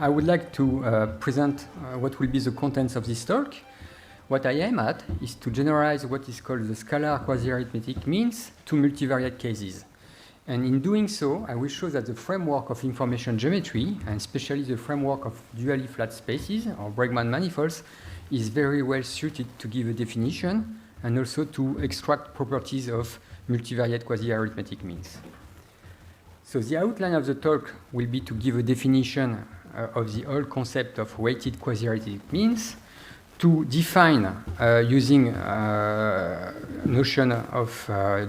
I would like to present what will be the contents of this talk. What I aim at is to generalize what is called the scalar quasi-arithmetic means to multivariate cases. And in doing so, I will show that the framework of information geometry, and especially the framework of dually flat spaces or Bregman manifolds, is very well suited to give a definition and also to extract properties of multivariate quasi-arithmetic means. So the outline of the talk will be to give a definition of the whole concept of weighted quasi-arithmetic means, to define using notion of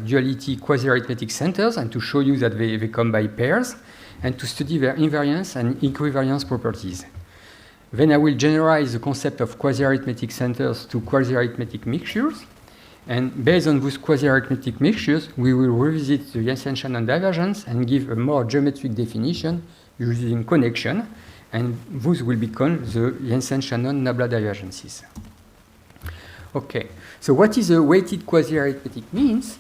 duality quasi-arithmetic centers and to show you that they come by pairs, and to study their invariance and equivariance properties. Then I will generalize the concept of quasi-arithmetic centers to quasi-arithmetic mixtures, and based on those quasi-arithmetic mixtures, we will revisit the Jensen-Shannon divergence and give a more geometric definition using connection, and those will become the Jensen-Shannon-Nabla divergences. Okay, so what is a weighted quasi-arithmetic means?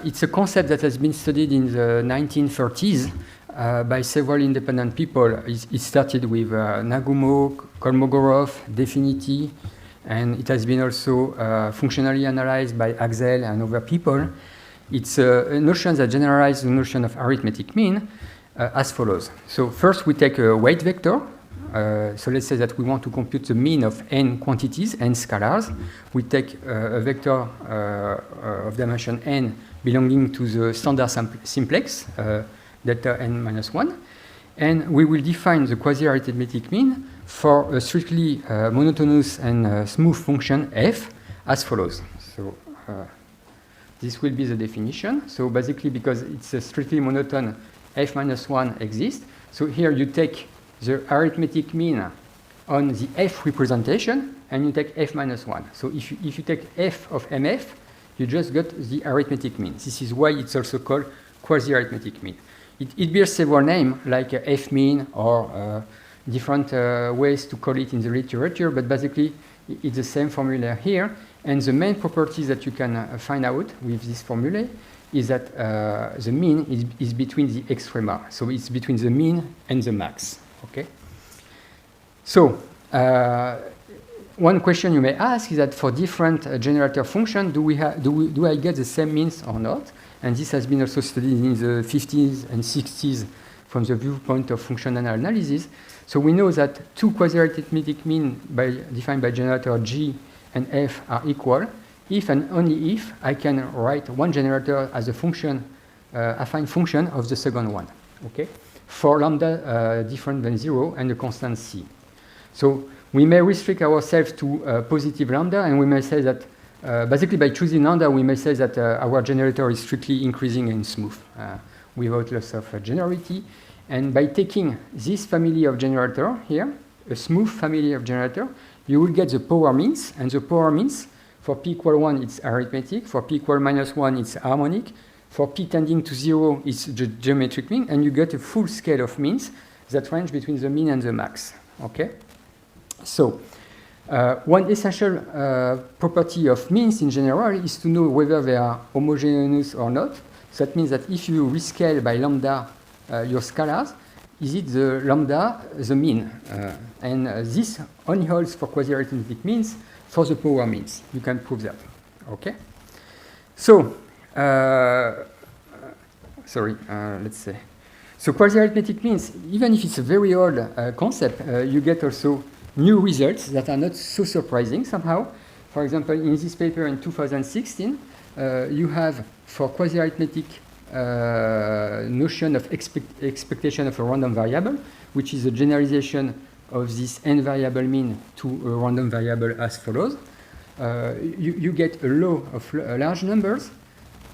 It's a concept that has been studied in the 1930s by several independent people. It started with Nagumo, Kolmogorov, Definity, and it has been also functionally analyzed by Axel and other people. It's a notion that generalizes the notion of arithmetic mean as follows. So first we take a weight vector. So let's say that we want to compute the mean of n quantities, n scalars. We take a vector of dimension n belonging to the standard simplex, delta n minus 1. And we will define the quasi-arithmetic mean for a strictly monotonous and smooth function f as follows. So this will be the definition. So basically, because it's a strictly monotone, f minus 1 exists. So here you take the arithmetic mean on the f representation, and you take f minus 1. So if you take f of mf, you just got the arithmetic mean. This is why it's also called quasi-arithmetic mean. It bears several names, like f mean or different ways to call it in the literature, but basically it's the same formula here. And the main properties that you can find out with this formula is that the mean is between the extrema. So it's between the mean and the max. Okay. So one question you may ask is that for different generator function, do I get the same means or not? And this has been also studied in the 50s and 60s from the viewpoint of functional analysis. So we know that two quasi-arithmetic mean defined by generator G and F are equal if and only if I can write one generator as a function, affine function of the second one, okay, for lambda different than 0 and a constant C. So we may restrict ourselves to positive lambda, and we may say that basically by choosing lambda, we may say that our generator is strictly increasing and smooth without loss of generality. And by taking this family of generator here, a smooth family of generator, you will get the power means, and the power means for p equal 1, it's arithmetic. For p equal minus 1, it's harmonic. For p tending to 0, it's the geometric mean, and you get a full scale of means that range between the mean and the max. Okay? So, one essential property of means in general is to know whether they are homogeneous or not. So that means that if you rescale by lambda your scalars, is it the lambda, the mean? And this only holds for quasi-arithmetic means for the power means. You can prove that. Okay? So, let's say. So quasi-arithmetic means, even if it's a very old concept, you get also new results that are not so surprising somehow. For example, in this paper in 2016, you have for quasi-arithmetic notion of expectation of a random variable, which is a generalization of this n variable mean to a random variable as follows. You get a law of large numbers.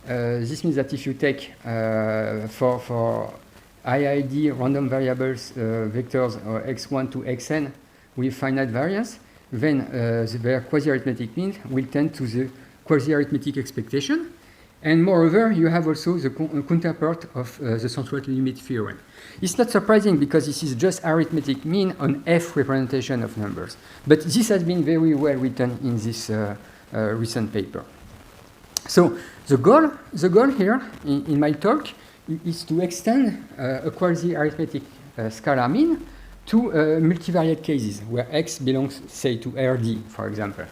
This means that if you take for IID random variables vectors or x1 to xn with finite variance, then their quasi-arithmetic mean will tend to the quasi-arithmetic expectation. And moreover, you have also the counterpart of the central limit theorem. It's not surprising because this is just arithmetic mean on f representation of numbers. But this has been very well written in this recent paper. So the goal here in my talk is to extend a quasi-arithmetic scalar mean two multivariate cases where x belongs, say, to RD, for example.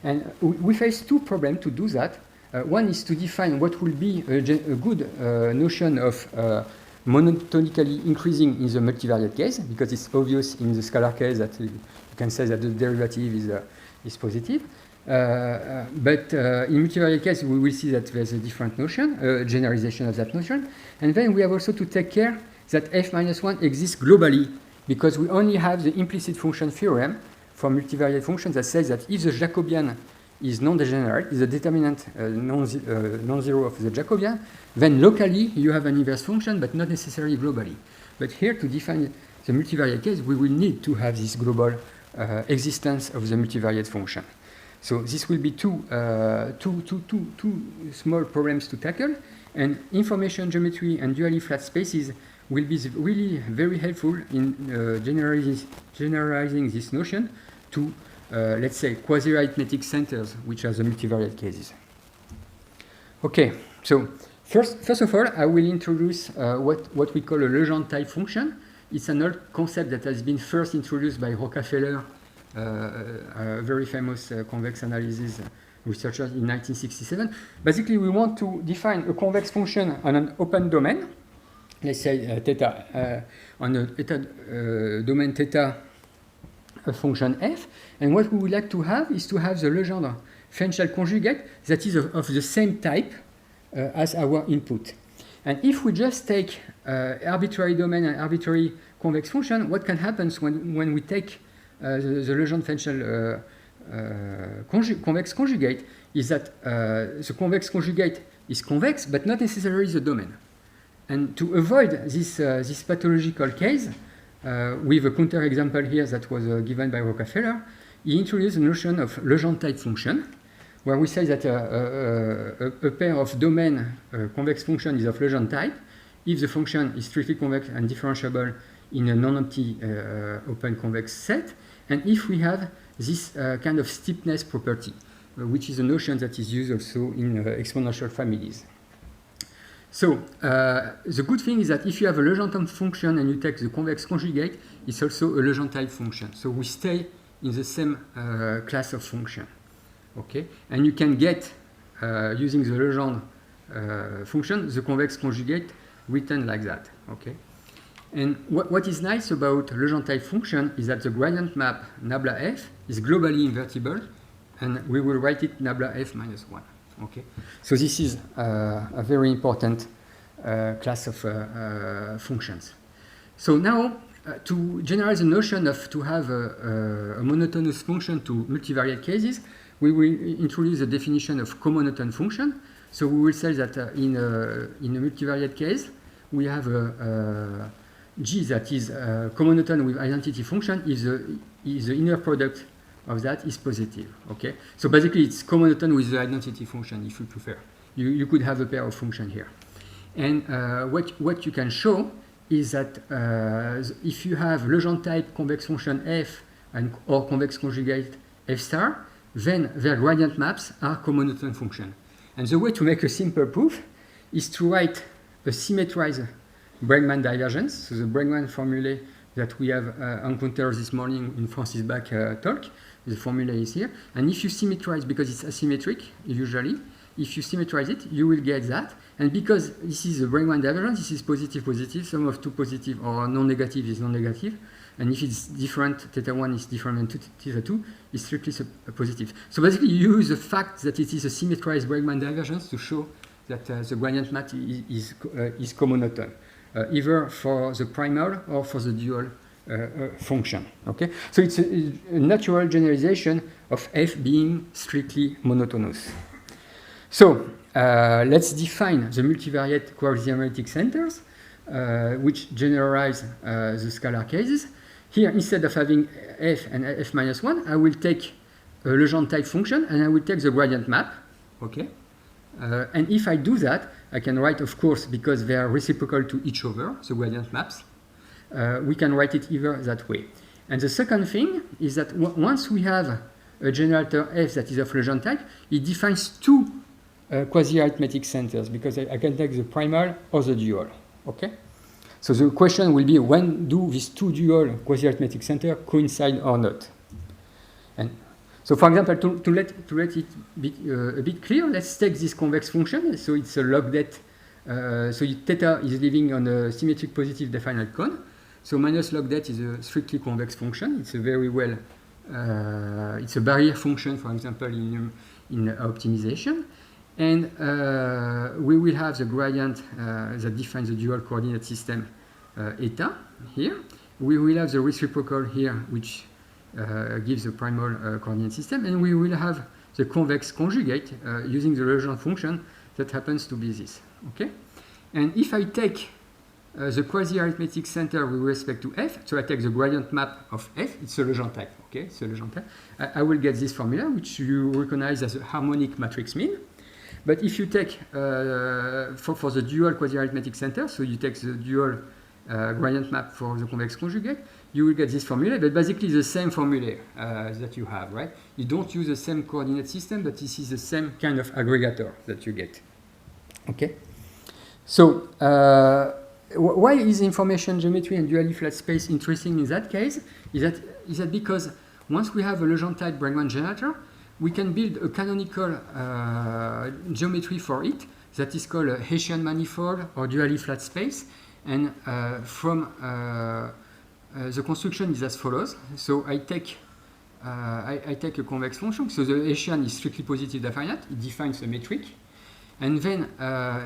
And we face two problems to do that. One is to define what will be a good notion of monotonically increasing in the multivariate case, because it's obvious in the scalar case that you can say that the derivative is positive. But in multivariate case, we will see that there's a different notion, a generalization of that notion. And then we have also to take care that f minus 1 exists globally, because we only have the implicit function theorem for multivariate functions that says that if the Jacobian is non-degenerate, is a determinant non-zero of the Jacobian, then locally you have an inverse function, but not necessarily globally. But here, to define the multivariate case, we will need to have this global existence of the multivariate function. So this will be two small problems to tackle, and information geometry and dually flat spaces will be really very helpful in generalizing this notion to, let's say, quasi-arithmetic centers, which are the multivariate cases. Okay, so first of all, I will introduce what we call a Legendre type function. It's an old concept that has been first introduced by Rockefeller, a very famous convex analysis researcher in 1967. Basically, we want to define a convex function on an open domain. Let's say theta, on a domain theta, a function f. And what we would like to have is to have the Legendre Fenchel conjugate that is of the same type as our input. And if we just take arbitrary domain and arbitrary convex function, what can happen when we take the Legendre Fenchel convex conjugate is that the convex conjugate is convex, but not necessarily the domain. And to avoid this pathological case, with a counterexample here that was given by Rockefeller, he introduced the notion of Legendre type function, where we say that a pair of domain convex function is of Legendre type if the function is strictly convex and differentiable in a non-empty open convex set, and if we have this kind of steepness property, which is a notion that is used also in exponential families. So the good thing is that if you have a Legendre function and you take the convex conjugate, it's also a Legendre type function. So we stay in the same class of function. Okay, and you can get using the Legendre function the convex conjugate written like that. Okay, and what is nice about Legendre type function is that the gradient map nabla f is globally invertible, and we will write it nabla f minus 1. Okay, so this is a very important class of functions. So now, to generalize the notion of to have a monotonous function to multivariate cases, we will introduce the definition of comonotone function. So we will say that in a multivariate case, we have a G that is comonotone with identity function if the inner product of that is positive. Okay, so basically it's comonotone with the identity function if you prefer. You could have a pair of functions here, and what you can show is that if you have Legendre type convex function f or convex conjugate f star, then their gradient maps are comonotone function. And the way to make a simple proof is to write a symmetrized Bregman divergence. So the Bregman formulae that we have encountered this morning in Francis Bach talk, the formula is here. And if you symmetrize, because it's asymmetric usually, if you symmetrize it, you will get that. And because this is a Bregman divergence, this is positive, positive, sum of two positive or non-negative is non-negative. And if it's different, theta 1 is different than theta 2, it's strictly positive. So basically you use the fact that it is a symmetrized Bregman divergence to show that the gradient map is comonotone, either for the primal or for the dual function. Okay, so it's a natural generalization of f being strictly monotonous. So let's define the multivariate quasi-analytic centers, which generalize the scalar cases. Here, instead of having f and f minus 1, I will take a Legendre type function and I will take the gradient map. Okay, and if I do that, I can write, of course, because they are reciprocal to each other, the gradient maps. We can write it either that way. And the second thing is that once we have a generator f that is of Legendre type, it defines two quasi-arithmetic centers, because I can take the primal or the dual. Okay, So the question will be, when do these two dual quasi-arithmetic centers coincide or not? And so, for example, to let it be a bit clear, let's take this convex function. So it's a log det. So theta is living on a symmetric positive definite cone. So minus log det is a strictly convex function. It's a very well, it's a barrier function, for example, in optimization. And we will have the gradient that defines the dual coordinate system eta here. We will have the reciprocal here, which gives the primal coordinate system. And we will have the convex conjugate using the Legendre function that happens to be this. Okay? And if I take the quasi-arithmetic center with respect to f, so I take the gradient map of f, it's a Legendre type. Okay? It's a Legendre type. I will get this formula, which you recognize as a harmonic matrix mean. But if you take, for the dual quasi-arithmetic center, so you take the dual gradient map for the convex conjugate, you will get this formula, but basically the same formula that you have, right? You don't use the same coordinate system, but this is the same kind of aggregator that you get. Okay? So, why is information geometry and dually flat space interesting in that case? Is that because once we have a Legendre type Bregman generator, we can build a canonical geometry for it that is called a Hessian manifold or dually flat space. And from the construction is as follows. So I take a convex function. So the Hessian is strictly positive definite. It defines a metric. And then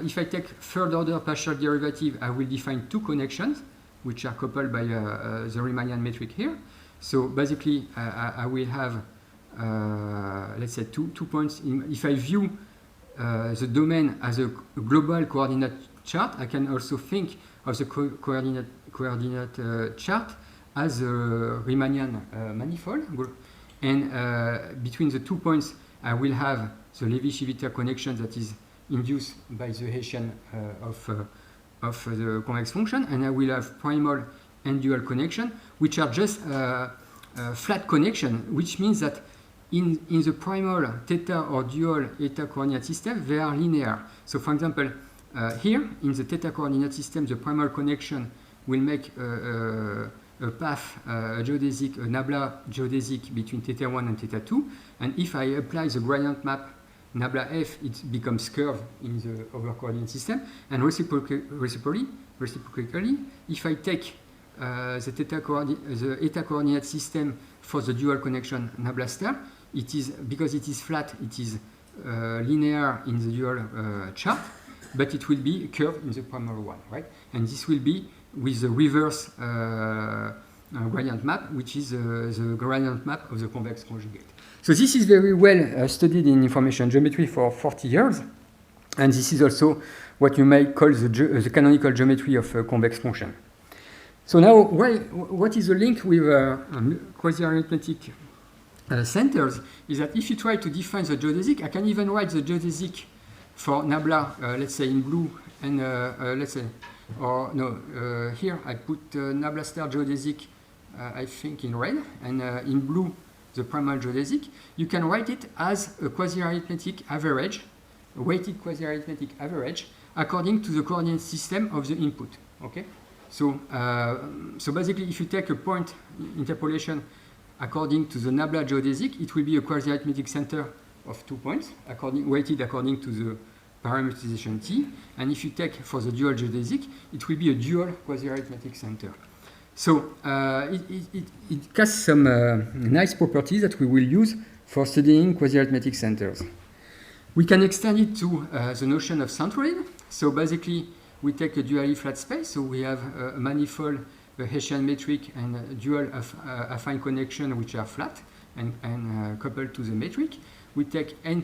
if I take third order partial derivative, I will define two connections, which are coupled by the Riemannian metric here. So basically, I will have let's say two points. If I view the domain as a global coordinate chart, I can also think of the coordinate chart as a Riemannian manifold. And between the 2 points, I will have the Levi-Civita connection that is induced by the Hessian of the convex function, and I will have primal and dual connection, which are just flat connection, which means that in the primal theta or dual eta coordinate system, they are linear. So for example, here in the theta coordinate system, the primal connection will make a path, a geodesic, a nabla geodesic between theta 1 and theta 2. And if I apply the gradient map nabla f, it becomes curved in the other coordinate system. And reciprocally, if I take the eta coordinate system for the dual connection nabla star, it is, because it is flat, it is linear in the dual chart, but it will be curved in the primal one, right? And this will be with the reverse gradient map, which is the gradient map of the convex conjugate. So this is very well studied in information geometry for 40 years, and this is also what you may call the canonical geometry of a convex function. So now, what is the link with quasi-arithmetic centers is that if you try to define the geodesic, I can even write the geodesic for nabla, let's say in blue, and let's say, or no, here I put nabla star geodesic, I think in red, and in blue the primal geodesic. You can write it as a quasi-arithmetic average, a weighted quasi-arithmetic average, according to the coordinate system of the input. Okay, so basically, if you take a point interpolation according to the nabla geodesic, it will be a quasi-arithmetic center of 2 points, weighted according to the parameterization T. And if you take for the dual geodesic, it will be a dual quasi-arithmetic center. So it has some nice properties that we will use for studying quasi-arithmetic centers. We can extend it to the notion of centroid. So basically, we take a dually flat space. So we have a manifold, a Hessian metric, and a dual affine connection, which are flat and coupled to the metric. We take n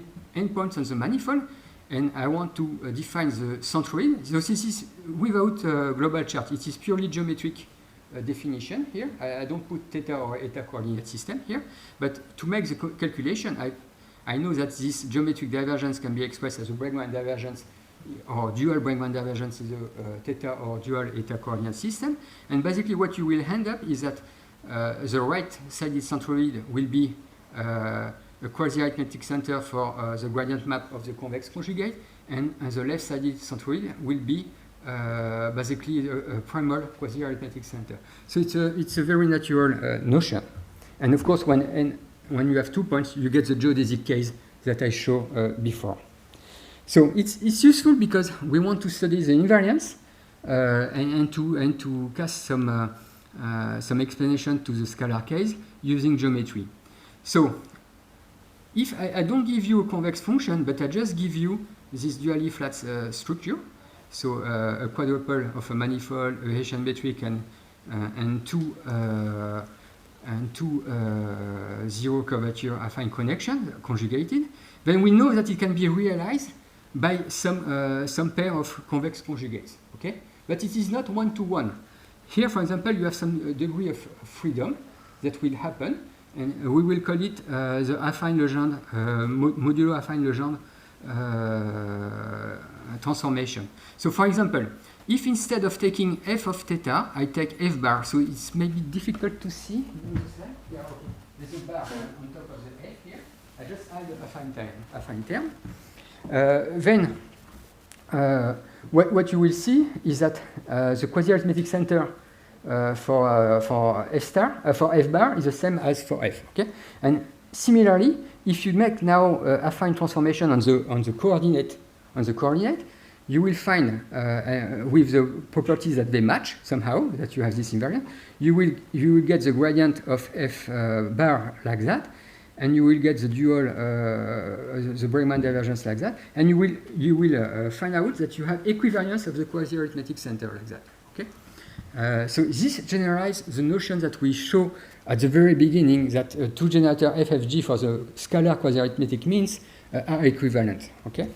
points on the manifold, and I want to define the centroid. So this is without a global chart. It is purely geometric definition here. I don't put theta or eta coordinate system here, but to make the calculation, I know that this geometric divergence can be expressed as a Bregman divergence or dual Bregman divergence is a theta or dual eta coordinate system. And basically what you will end up is that the right-sided centroid will be a quasi-arithmetic center for the gradient map of the convex conjugate, and the left-sided centroid will be basically a primal quasi-arithmetic center. So it's a very natural notion. And of course, when you have 2 points, you get the geodesic case that I showed before. So it's useful because we want to study the invariance and to cast some explanation to the scalar case using geometry. So if I don't give you a convex function, but I just give you this dually flat structure, so a quadruple of a manifold, a Hessian metric, and two zero curvature affine connections conjugated, then we know that it can be realized by some pair of convex conjugates. Okay, but it is not one-to-one. Here, for example, you have some degree of freedom that will happen, and we will call it the affine Legendre, modulo affine Legendre transformation. So, for example, if instead of taking f of theta, I take f bar, so it's maybe difficult to see. Yeah, okay. There's a bar on top of the f here. I just add a affine term. Then, what you will see is that the quasi-arithmetic center for f star for f bar is the same as for f. Okay, and similarly, if you make now affine transformation on the coordinate, you will find with the properties that they match somehow, that you have this invariant, you will get the gradient of f bar like that, and you will get the dual the Bregman divergence like that, and you will find out that you have equivariance of the quasi-arithmetic center like that. Okay, so this generalizes the notion that we show at the very beginning, that two generator FFG for the scalar quasi-arithmetic means are equivalent. Okay.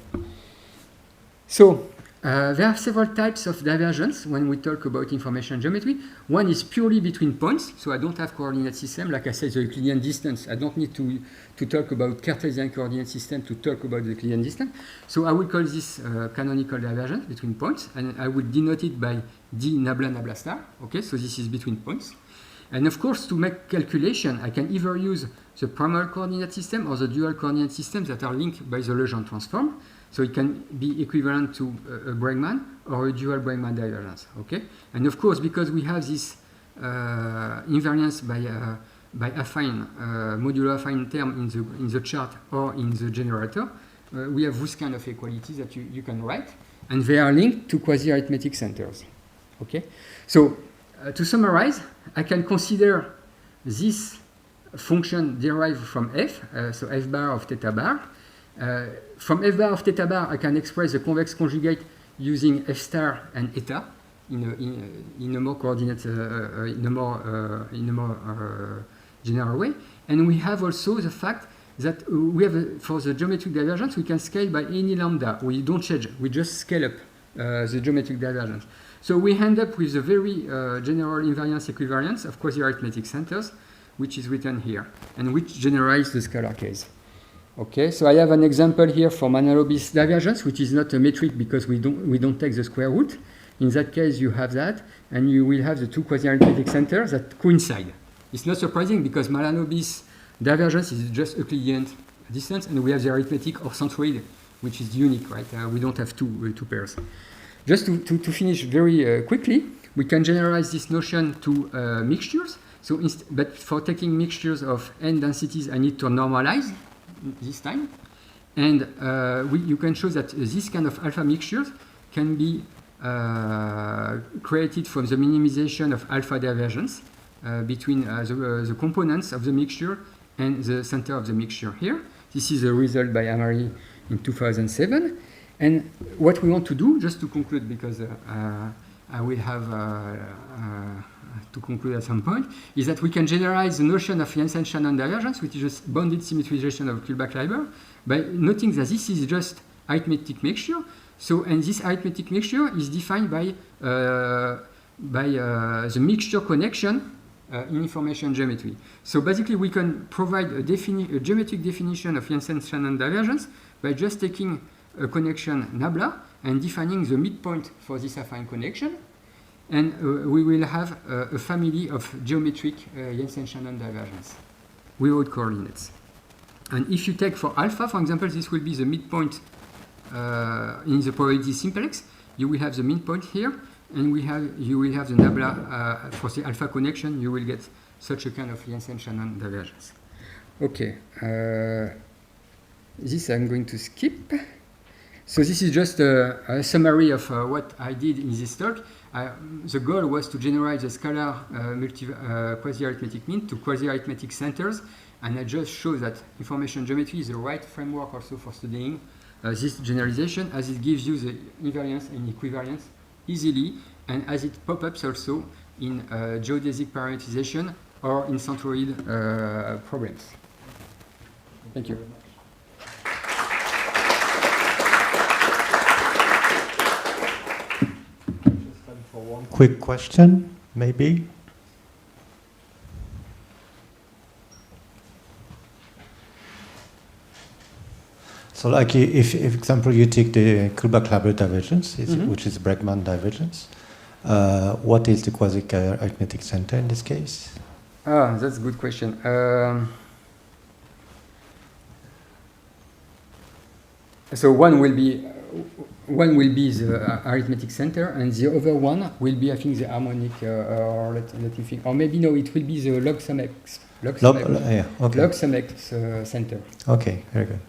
So there are several types of divergence when we talk about information geometry. One is purely between points, so I don't have coordinate system. Like I said, the Euclidean distance, I don't need to talk about Cartesian coordinate system to talk about the Euclidean distance. So I will call this canonical divergence between points, and I will denote it by d nabla star. Okay, so this is between points. And of course, to make calculation, I can either use the primal coordinate system or the dual coordinate systems that are linked by the Legendre transform. So it can be equivalent to a Bregman or a dual Bregman divergence. Okay, and of course, because we have this invariance by affine modulo affine term in the chart or in the generator, we have this kind of equalities that you can write, and they are linked to quasi-arithmetic centers. Okay, so to summarize, I can consider this function derived from f, so f bar of theta bar. From f bar of theta bar, I can express the convex conjugate using f star and eta in a more coordinate, in a more general way. And we have also the fact that we have for the geometric divergence, we can scale by any lambda. We don't change; we just scale up the geometric divergence. So we end up with a very general invariance equivariance of quasi-arithmetic centers, which is written here, and which generalizes the scalar case. Okay, so I have an example here from analogous divergence, which is not a metric because we don't take the square root. In that case, you have that, and you will have the two quasi-arithmetic centers that coincide. It's not surprising because Malanobis divergence is just Euclidean distance, and we have the arithmetic or centroid, which is unique, right? We don't have two pairs. Just to finish very quickly, we can generalize this notion to mixtures. So, but for taking mixtures of n densities, I need to normalize this time, and you can show that this kind of alpha mixtures can be created from the minimization of alpha divergence between the components of the mixture and the center of the mixture here. This is a result by Amari in 2007. And what we want to do, just to conclude, because I will have to conclude at some point, is that we can generalize the notion of Jensen-Shannon divergence, which is just bounded symmetrization of Kullback-Leiber, by noting that this is just arithmetic mixture. So, and this arithmetic mixture is defined by the mixture connection in information geometry. So basically, we can provide a geometric definition of Jensen-Shannon divergence by just taking a connection nabla and defining the midpoint for this affine connection, and we will have a family of geometric Jensen-Shannon divergence without coordinates. And if you take for alpha, for example, this will be the midpoint in the probability simplex. you will have the midpoint here, and you will have the nabla for the alpha connection. You will get such a kind of Jensen-Shannon divergence. Okay, this I'm going to skip. So this is just a summary of what I did in this talk. The goal was to generalize the scalar quasi-arithmetic mean to quasi-arithmetic centers, and I just show that information geometry is the right framework also for studying this generalization, as it gives you the invariance and equivariance easily, and as it pops up also in geodesic parametrization or in centroid problems. Thank you. For one quick question, maybe. So, like, if example, you take the Kullback-Leibler divergence, which is Bregman divergence, what is the quasi-arithmetic center in this case? Ah, that's a good question. So one will be the arithmetic center, and the other one will be, I think, the harmonic, or let me think, or maybe no, it will be the log sum x, log sum x center. Okay, very good.